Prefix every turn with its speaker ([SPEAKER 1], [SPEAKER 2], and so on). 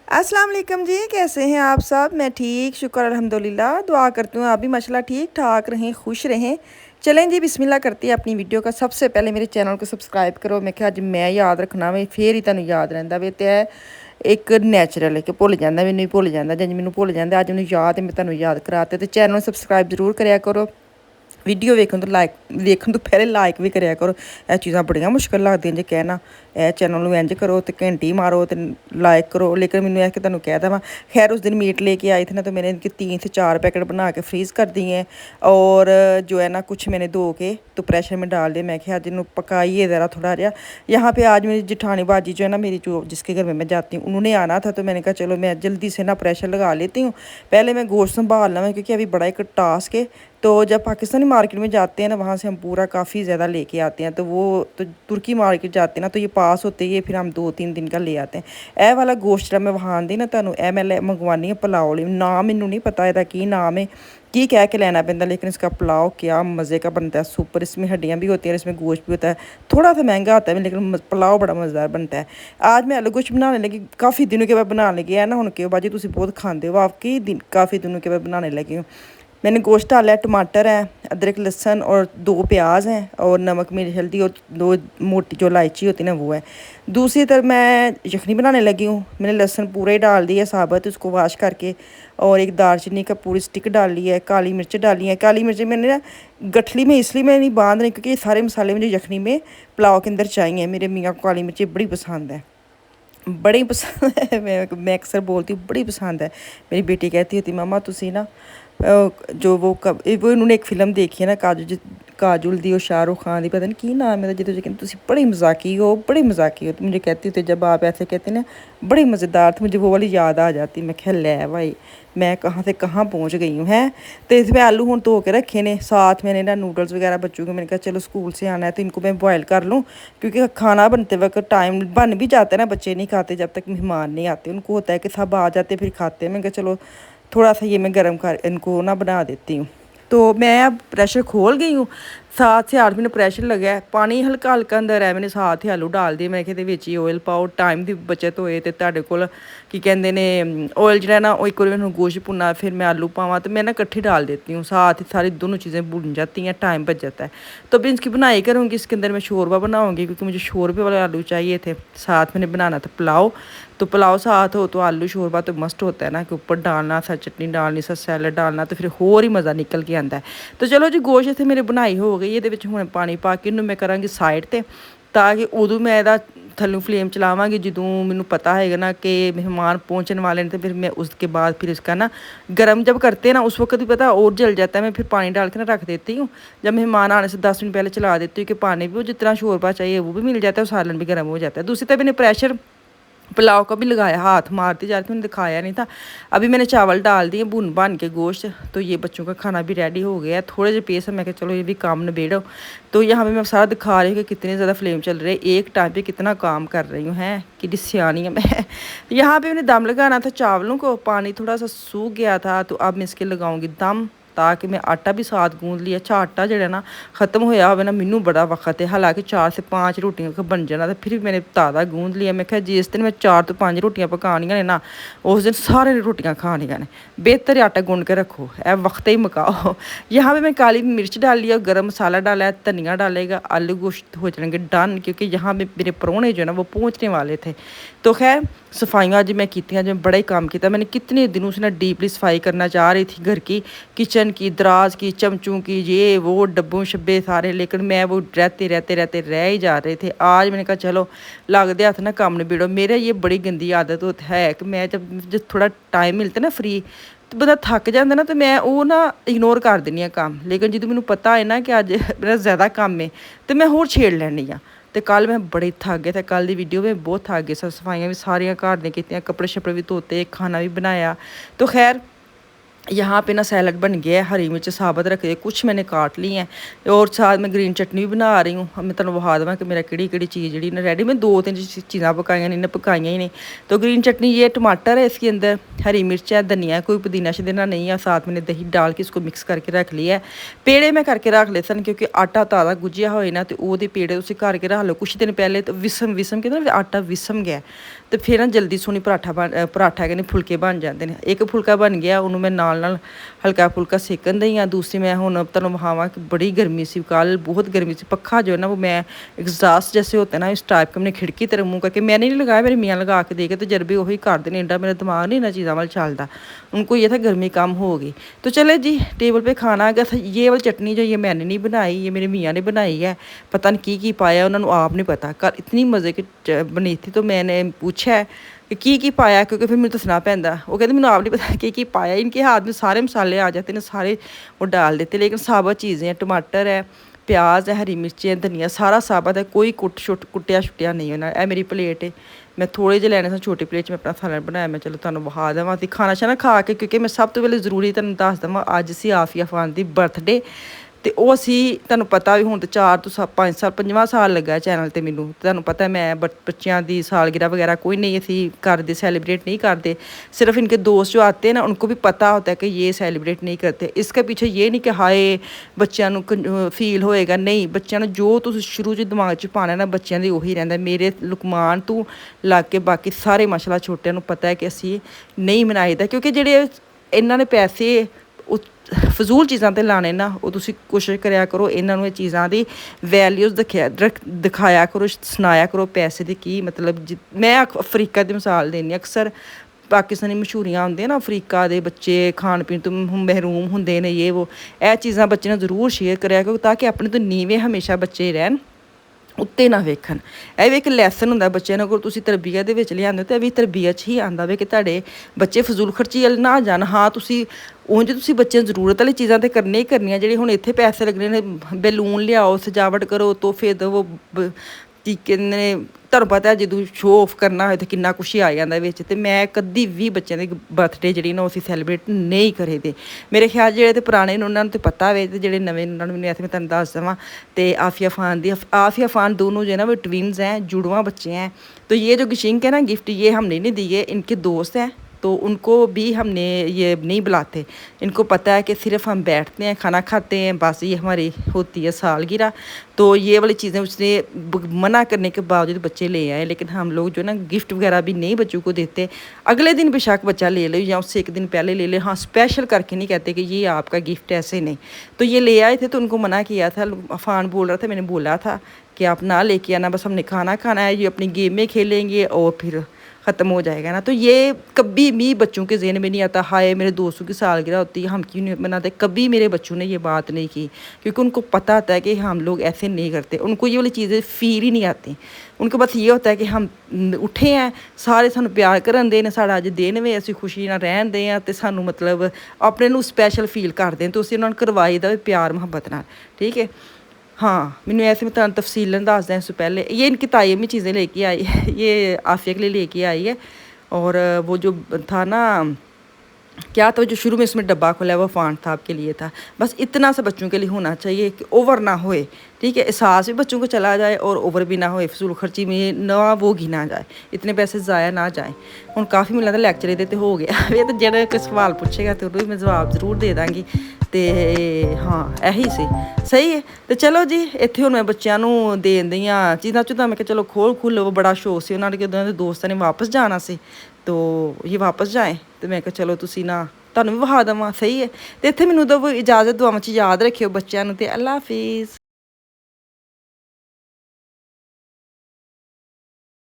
[SPEAKER 1] अस्सलाम वालेकुम जी, कैसे हैं आप सब। मैं ठीक, शुक्र अल्हम्दुलिल्लाह। दुआ करती हूँ आप भी माशाल्लाह ठीक ठाक रहें, खुश रहें। चलें जी, बिस्मिल्लाह करती है अपनी वीडियो का। सबसे पहले मेरे चैनल को सब्सक्राइब करो। मैं क्या अज मैं याद रखना वे फिर ही तुहानूं याद रहिंदा वे ते एक नैचुरल है कि भुल जाता मैनूं ही भुल जाता जंज मैनूं भुल जाता अज मैनूं याद है मैं तुहानूं याद कराते। तो चैनल सब्सक्राइब जरूर करा करो। वीडियो वेखण तो पहले लाइक भी करा करो। यह चीज़ां बड़ियां मुश्किल लगदियां जे कहना। यह चैनल नूं इंज करो तो घंटी मारो तो लाइक करो। लेकिन मैंने यह कि तुहानूं कह देवां। खैर उस दिन मीट लेके आई थी ना, तो मैंने इनके 3 से 4 पैकेट बना के फ्रीज़ कर दिए हैं। और जो है ना कुछ मैंने धो के तो प्रेशर में डाल दिए। मैं आज इन्हूं पकाइए ज़रा थोड़ा रहा। यहाँ पे आज मेरी जिठानी बाजी जो है ना मेरी, जो जिसके घर में मैं जाती हूँ, उन्होंने आना था। तो मैंने कहा चलो मैं जल्दी से ना प्रेशर लगा लेती हूँ। पहले मैं गोश्त संभाल लूँ क्योंकि अभी बड़ा एक टास्क है। तो जब पाकिस्तानी मार्केट में जाते हैं ना, वहाँ से हम पूरा काफ़ी ज़्यादा लेके आते हैं। तो वो तो तुर्की मार्केट जाते हैं ना, तो ये पास होते ही फिर हम 2-3 दिन का ले आते हैं। वाला गोश्त मैं वहाँ आँदी ना तुहानूं मैं मंगवानी है पुलाव लिए। नाम मैनूं नहीं पता इसदा की नाम है, की कह के लेना पैंदा, लेकिन इसका पुलाव क्या मज़े का बनता है, सुपर। इसमें हड्डियाँ भी होती हैं, इसमें गोश्त भी होता है। थोड़ा सा महंगा आता है लेकिन पुलाव बड़ा मज़ेदार बनता है। आज मैं आलू गोश्त बनाने लगी, काफ़ी दिनों के बाद बनाने लगी है ना। हुण क्यों बाजी तुसीं बहुत खांदे हो, आपकी काफ़ी दिनों के बाद बनाने लगी हूँ। मैंने गोश्त डाला है, टमाटर है, अदरक लहसुन और 2 प्याज हैं, और नमक मिर्च हल्दी और 2 मोटी जो इलायची होती है ना वो है। दूसरी तरफ मैं यखनी बनाने लगी हूँ। मैंने लहसुन पूरा ही डाल दिया साबुत, उसको वाश करके। और एक दालचीनी का पूरी स्टिक डाल ली है। काली मिर्च डाली है। काली मिर्च मैंने ना गठली में इसलिए मैं नहीं बांध रही क्योंकि ये सारे मसाले मुझे यखनी में पुलाव के अंदर चाहिए। मेरे मियाँ को काली मिर्ची बड़ी पसंद है, बड़ी पसंद है। मैं अक्सर बोलती हूँ बड़ी पसंद है। मेरी बेटी कहती होती मम्मा तुसी ना जो वो इन्होंने एक फिल्म देखी है ना, काजुल दी और शाहरुख खान दी, पता नहीं की नाम है, जिसे कहते तुसी बड़ी मजाकी हो, बड़ी मजाकी हो। तो मुझे कहती होती जब आप ऐसे कहते ना बड़ी मज़ेदार, तो मुझे वो वाली याद आ जाती। मैं ख्याल लै भाई मैं कहाँ से कहाँ पहुँच गई हूँ। हैं तो इसमें आलू हूँ धो के रखे ने, साथ मैंने ना नूडल्स वगैरह बच्चों के, मैंने कहा चलो स्कूल से आना है तो इनको मैं बॉयल कर लूँ। क्योंकि खाना बनते वक्त टाइम बन भी जाता है ना, बच्चे नहीं खाते जब तक मेहमान नहीं आते। उनको होता है कि सब आ जाते फिर खाते हैं। मैं कहा चलो थोड़ा सा ये मैं गर्म कर इनको ना बना देती हूँ। तो मैं अब प्रेशर खोल गई हूँ। 7 से 8 मिनट प्रेशर लगा है। पानी हल्का हल्का अंदर है। मैंने साथ ही आलू डाल दिए। मैं कहते विच ही ऑयल पाओ, टाइम की बचत होए। तो तुहाडे कोल की कहते ने ऑयल जो ना एक बार मैंने गोश्त भुना फिर मैं आलू पावा, तो मैं ना इकट्ठी डाल देती हूँ। साथ ही सारी दोनों चीज़ें भुन जाती हैं, टाइम बच जाता है। तो अभी इसकी बनाई करूँगी। इसके अंदर मैं शोरबा बनाऊँगी क्योंकि मुझे शोरबे वाले आलू चाहिए थे। साथ मैंने बनाना था पुलाव। तो पुलाव साथ हो तो आलू शोरबा तो मस्ट होता है ना, कि ऊपर डालना सा चटनी डालनी सा सैलड डालना, तो फिर होर ही मज़ा निकल के आता है। तो चलो जी गोश्त इत्थे मेरी बनाई हो गई। ये हुण पानी पा के इन्हूं मैं करांगी साइड ते, ताकि उदों मैं इहदा थल्लों फ्लेम चलावांगी जदों मैनूं पता है ना कि मेहमान पहुँचने वाले हैं। तो फिर मैं उसके बाद फिर इसका ना गर्म जब करते हैं ना, उस वक्त भी पता और जल जाता है। मैं फिर पानी डाल के ना रख देती हूँ। जब मेहमान आने से 10 मिनट पहले चला देती हूँ कि पानी भी वो जितना शोरबा चाहिए वो भी मिल जाता है और सालन भी गर्म हो जाता है। दूसरी तरफ मैंने प्रेशर पुलाव का भी लगाया, हाथ मारती जा रही थी, मैंने दिखाया नहीं था। अभी मैंने चावल डाल दिए भुन भन के गोश्त। तो ये बच्चों का खाना भी रेडी हो गया है। थोड़े जे पेस है, मैं कहा चलो ये भी काम निबेड़ो। तो यहाँ पे मैं सारा दिखा रही हूँ कि कितनी ज़्यादा फ्लेम चल रही है, एक टाइम पे कितना काम कर रही हूँ। हैं कि सियानी है मैं। यहाँ पे मैंने दम लगाना था चावलों को, पानी थोड़ा सा सूख गया था। तो अब मैं इसके लगाऊंगी दम, ताकि मैं आटा भी साथ गूंद लिया। अच्छा आटा जो ना ख़त्म होया होवे ना, मैनू बड़ा वक्त है। हालांकि 4 से 5 रोटियां बन जाना, तो फिर मैंने ताज़ा गूंद लिया। मैं क्या जिस दिन मैं 4 तो 5 रोटियां पकानियां ने ना, उस दिन सारे ने रोटियां खानियां ने। बेहतर आटा गूंद के रखो, ए वक्त ही मकाओ। यहाँ पे मैं काली मिर्च डाल लिया, गर्म मसाला डाला है, धनिया डालेगा, आलू गोश्त हो जाएंगे डन। क्योंकि यहाँ पे मेरे परौने जो है ना वो पहुँचने वाले थे। तो खैर सफाइयाँ अज मैं कीतियाँ, जो बड़ा ही काम किया। मैंने कितने दिनों से ना डीपली सफाई करना चाह रही थी घर की, किचन की, दराज की, चमचों की, ये वो डब्बों शब्बे सारे। लेकिन मैं वो रहते रह ही जा रहे थे। आज मैंने कहा चलो लगते हाथ ना काम निबेड़ो। मेरे ये बड़ी गंदी आदत होती है कि मैं जब थोड़ा टाइम मिलता ना फ्री, तो बंदा थक जाता ना, तो मैं वो ना इग्नोर कर दिंदी हाँ काम। लेकिन जो मैनू पता है ना कि अज मेरा ज़्यादा काम है, तो मैं होर छेड़ लैनी हाँ। तो कल मैं बड़ी थक गई, तो कल की वीडियो में बहुत थक गई। सफाइयाँ भी सारियां घर दी कीतियां, कपड़े शपड़े भी धोते, खाना भी बनाया। तो खैर यहाँ पे ना सैलड बन गया है, हरी मिर्च साबत रख दी, कुछ मैंने काट ली हैं और साथ में ग्रीन चटनी भी बना रही हूँ। मैं तुहानूं विखा देवां कि मेरा किहड़ी चीज़ जी ना रेडी, मैं 2-3 चीज़ां पकाइयां नहीं, पकाइयां ही नहीं। तो ग्रीन चटनी ये टमाटर है, इसके अंदर हरी मिर्च है, धनिया है, कोई पुदीना शदीना नहीं है, साथ मैंने दही डाल के इसको मिक्स करके रख लिया है। पेड़े मैं करके रख ले सन क्योंकि आटा ताज़ा गुज्जिया होए ना, तो ओहदे पेड़े तुसीं करके रख लो। कुछ दिन पहले तो विसम के ना आटा विसम गया, तो फिर ना जल्दी सोहनी पराठा कहने फुलके बन जाते हैं। एक फुलका बन गया, उन्होंने मैं नाल हल्का फुल्का सेकन दी हाँ। दूसरी मैं हुण तुहानूं विखावां कि बड़ी गर्मी सी, कल बहुत गर्मी सी। पक्खा जो है ना वो मैं एग्जॉस्ट जैसे होते हैं ना, इस टाइप का मैंने खिड़की तरह मुँह करके मैंने नहीं लगाया, मेरे मियाँ लगा के दे के तजर्बे वही करते हैं। एडा मेरा दिमाग नहीं इन चीज़ों वाल चलता, उनको ये था गर्मी कम होगी। तो चले जी टेबल पर खाना आ गया था। ये वाली चटनी जो ये मैंने नहीं बनाई, ये मेरे मियाँ ने बनाई है। पता नहीं की पाया, उन्होंने आप नहीं पता। कल इतनी मज़े की बनी थी, तो मैंने पूछा है कि की पाया, क्योंकि फिर मैंने दसना पैंदा। वो कहते मैंने आप नहीं पता की पाया। इनके हाथ में सारे मसाले आ जाते हैं, सारे वो डाल देते, लेकिन साबुत चीज़ें हैं, टमाटर है, प्याज है, हरी मिर्चें, धनिया, सारा साबुत है, कोई कुट्टिया छुट्टिया नहीं होना। ए मेरी प्लेट है, मैं थोड़े ਜਿਹੇ ਲੈਣੇ ਸਨ छोटी प्लेट में अपना सैलड बनाया। मैं चलो ਤੁਹਾਨੂੰ ਵਿਖਾ ਦੇਵਾਂ ਤੇ ਖਾਣਾ ਸ਼ਾਨਾ ਖਾ ਕੇ, ਕਿਉਂਕਿ ਮੈਂ ਸਭ ਤੋਂ ਪਹਿਲੇ ਜ਼ਰੂਰੀ ਤੁਹਾਨੂੰ ਦੱਸ ਦੇਵਾਂ ਅੱਜ ਸੀ ਆਫੀਆ ਖਾਨ ਦੀ ਬਰਥਡੇ। ਤੇ ਉਹ ਅਸੀਂ ਤੁਹਾਨੂੰ ਪਤਾ ਵੀ ਹੁਣ ਤੇ 4 ਤੋਂ 5 ਸਾਲ 5ਵਾਂ ਸਾਲ ਲੱਗਾ ਚੈਨਲ ਤੇ ਮੈਨੂੰ। ਤੁਹਾਨੂੰ ਪਤਾ ਮੈਂ ਬੱਚਿਆਂ ਦੀ ਸਾलगिरह वगैरह कोई नहीं ਅਸੀਂ करते, सेलिब्रेट नहीं करते। सिर्फ इनके दोस्त जो आते हैं ना उनको भी पता होता है कि ये सेलिब्रेट नहीं करते। इसके पीछे ये नहीं कि हाय ਬੱਚਿਆਂ ਨੂੰ फील होएगा, नहीं। ਬੱਚਿਆਂ ਨੂੰ ਜੋ ਤੁਸੀਂ ਸ਼ੁਰੂ 'ਚ ਦਿਮਾਗ 'ਚ ਪਾਣਾ ਨਾ ਬੱਚਿਆਂ ਦੀ ਉਹੀ ਰਹਿੰਦਾ। ਮੇਰੇ ਲੁਕਮਾਨ ਤੋਂ ਲਾ ਕੇ ਬਾਕੀ ਸਾਰੇ ਮਾਸ਼ਾਅੱਲਾ ਛੋਟਿਆਂ ਨੂੰ ਪਤਾ ਹੈ ਕਿ ਅਸੀਂ ਨਹੀਂ ਮਨਾਈਦਾ, ਕਿਉਂਕਿ ਜਿਹੜੇ ਇਹਨਾਂ ਨੇ ਪੈਸੇ ਫਜ਼ੂਲ ਚੀਜ਼ਾਂ 'ਤੇ ਲਾਣੇ ਨਾ, ਉਹ ਤੁਸੀਂ ਕੋਸ਼ਿਸ਼ ਕਰਿਆ ਕਰੋ ਇਹਨਾਂ ਨੂੰ ਇਹ ਚੀਜ਼ਾਂ ਦੀ ਵੈਲਿਊਜ਼ ਦਿਖਾਇਆ ਕਰੋ, ਸੁਣਾਇਆ ਕਰੋ ਪੈਸੇ ਦੀ ਕੀ ਮਤਲਬ। ਮੈਂ ਅਫਰੀਕਾ ਦੀ ਮਿਸਾਲ ਦੇਣੀ, ਅਕਸਰ ਪਾਕਿਸਤਾਨੀ ਮਸ਼ਹੂਰੀਆਂ ਹੁੰਦੀਆਂ ਨਾ, ਅਫਰੀਕਾ ਦੇ ਬੱਚੇ ਖਾਣ ਪੀਣ ਤੋਂ ਮਹਿਰੂਮ ਹੁੰਦੇ ਨੇ, ਇਹ ਚੀਜ਼ਾਂ ਬੱਚੇ ਨਾਲ ਜ਼ਰੂਰ ਸ਼ੇਅਰ ਕਰਿਆ ਕਰੋ ਤਾਂ ਕਿ ਆਪਣੇ ਤੋਂ ਨੀਵੇਂ ਹਮੇਸ਼ਾ ਬੱਚੇ ਰਹਿਣ, ਉੱਤੇ ਨਾ ਵੇਖਣ। ਇਹ ਵੀ ਇੱਕ ਲੈਸਨ ਹੁੰਦਾ ਬੱਚਿਆਂ ਨੂੰ, ਅਗਰ ਤੁਸੀਂ ਤਰਬੀਅਤ ਦੇ ਵਿੱਚ ਲਿਆਉਂਦੇ ਹੋ ਤਾਂ ਇਹ ਵੀ ਤਰਬੀਅਤ 'ਚ ਹੀ ਆਉਂਦਾ ਵੇ ਕਿ ਤੁਹਾਡੇ ਬੱਚੇ ਫਜ਼ੂਲ ਖਰਚੀ ਵੱਲ ਨਾ ਜਾਣ। ਹਾਂ ਤੁਸੀਂ ਉਂਝ ਤੁਸੀਂ ਬੱਚਿਆਂ ਨੂੰ ਜ਼ਰੂਰਤ ਵਾਲੀ ਚੀਜ਼ਾਂ ਤਾਂ ਕਰਨੀਆਂ ਹੀ ਕਰਨੀਆਂ, ਜਿਹੜੇ ਹੁਣ ਇੱਥੇ ਪੈਸੇ ਲੱਗਣੇ ਨੇ, ਬੈਲੂਨ ਲਿਆਓ, ਸਜਾਵਟ ਕਰੋ, ਤੋਹਫੇ ਦੇਵੋ, ਕੀ ਕਹਿੰਦੇ ਨੇ, ਤੁਹਾਨੂੰ ਪਤਾ ਜਦੋਂ ਸ਼ੋਅ ਆਫ ਕਰਨਾ ਹੋਏ ਤਾਂ ਕਿੰਨਾ ਕੁਛ ਹੀ ਆ ਜਾਂਦਾ ਵਿੱਚ। ਤੇ ਮੈਂ ਕਦੀ ਵੀ ਬੱਚਿਆਂ ਦੀ ਬਰਥਡੇ ਜਿਹੜੀ ਨਾ ਅਸੀਂ ਸੈਲੀਬ੍ਰੇਟ ਨਹੀਂ ਕਰੇ ਦੇ। ਮੇਰੇ ਖਿਆਲ ਜਿਹੜੇ ਤੇ ਪੁਰਾਣੇ ਨੇ ਉਹਨਾਂ ਨੂੰ ਤਾਂ ਪਤਾ ਹੋਵੇ, ਤੇ ਜਿਹੜੇ ਨਵੇਂ ਉਹਨਾਂ ਨੂੰ ਮੈਨੂੰ ਐਸੇ ਮੈਂ ਤੁਹਾਨੂੰ ਦੱਸ ਦੇਵਾਂ। ਤੇ ਆਫੀਆ फ़ान दोनों जो है ना वो ट्विन्स हैं, जुड़वा बच्चे हैं। तो ये जो गिशिंक है ना गिफ्ट, ये हमने नहीं दिए, इनके दोस्त हैं, तो उनको भी हमने ये नहीं बुलाते। इनको पता है कि सिर्फ हम बैठते हैं, खाना खाते हैं, बस ये हमारी होती है सालगिरह। तो ये वाली चीज़ें उसने मना करने के बावजूद बच्चे ले आए, लेकिन हम लोग जो ना गिफ्ट वगैरह भी नहीं बच्चों को देते। अगले दिन बेशक बच्चा ले ले या उससे एक दिन पहले ले ले, हाँ स्पेशल करके नहीं कहते कि ये आपका गिफ्ट, ऐसे नहीं। तो ये ले आए थे तो उनको मना किया था। फ़ान बोल रहा था, मैंने बोला था कि आप ना लेके आना, बस हमने खाना खाना है, ये अपनी गेम में खेलेंगे और फिर ख़त्म हो जाएगा ना। तो ये कभी भी बच्चों के ज़हन में नहीं आता हाय मेरे दोस्तों की सालगिरह होती है हम क्यों नहीं मनाते। कभी मेरे बच्चों ने ये बात नहीं की, क्योंकि उनको पता होता है कि हम लोग ऐसे नहीं करते। उनको ये वाली चीज़ें फील ही नहीं आती। उनको बस ये होता है कि हम उठे हैं, सारे सानू प्यार करन देन, साड़ा अज दिन वे असीं खुशी नाल रहन दे आ, ते सानू मतलब अपने नू स्पैशल फील करते हैं। तो असीं उन्हां नू करवाई दा प्यार मुहब्बत नाल, ठीक है। हाँ मैंने ऐसे में तुहानू तफसीलन दस दें इससे पहले। ये इनकी तायम ही चीज़ें लेके आई है, ये आफिया के लिए लेके आई है। और वो जो था ना क्या था, जो शुरू में इसमें डब्बा खोला है वो फ़ान साहब के लिए था। बस इतना सा बच्चों के लिए होना चाहिए कि ओवर ना होए, ठीक है। एहसास भी बच्चों को चला जाए और ओवर भी ना होए, फजूल खर्ची में ना वो गिना जाए, इतने पैसे ज़ाया ना जाए। हूँ काफ़ी मिला था लैक्चर ये तो हो गया ये तो जो कोई सवाल पूछेगा तो उन्होंने मैं जवाब जरूर दे दाँगी। तो हाँ यही सही है। तो चलो जी इत्थे हुण मैं बच्चों को देन दी चीज़ां चूज़ां, मैं चलो खोल लो, बड़ा शौक से उन्होंने उन्होंने दोस्तों ने वापस जाना से, तो ये वापस जाए। तो मैं चलो तुसी ना तुहानूं भी विखा देवां, सही है। तो इत्थे मैनूं दो इजाज़त, दुआवां च याद रखियो बच्चों नूं, ते अल्लाह हाफिज़।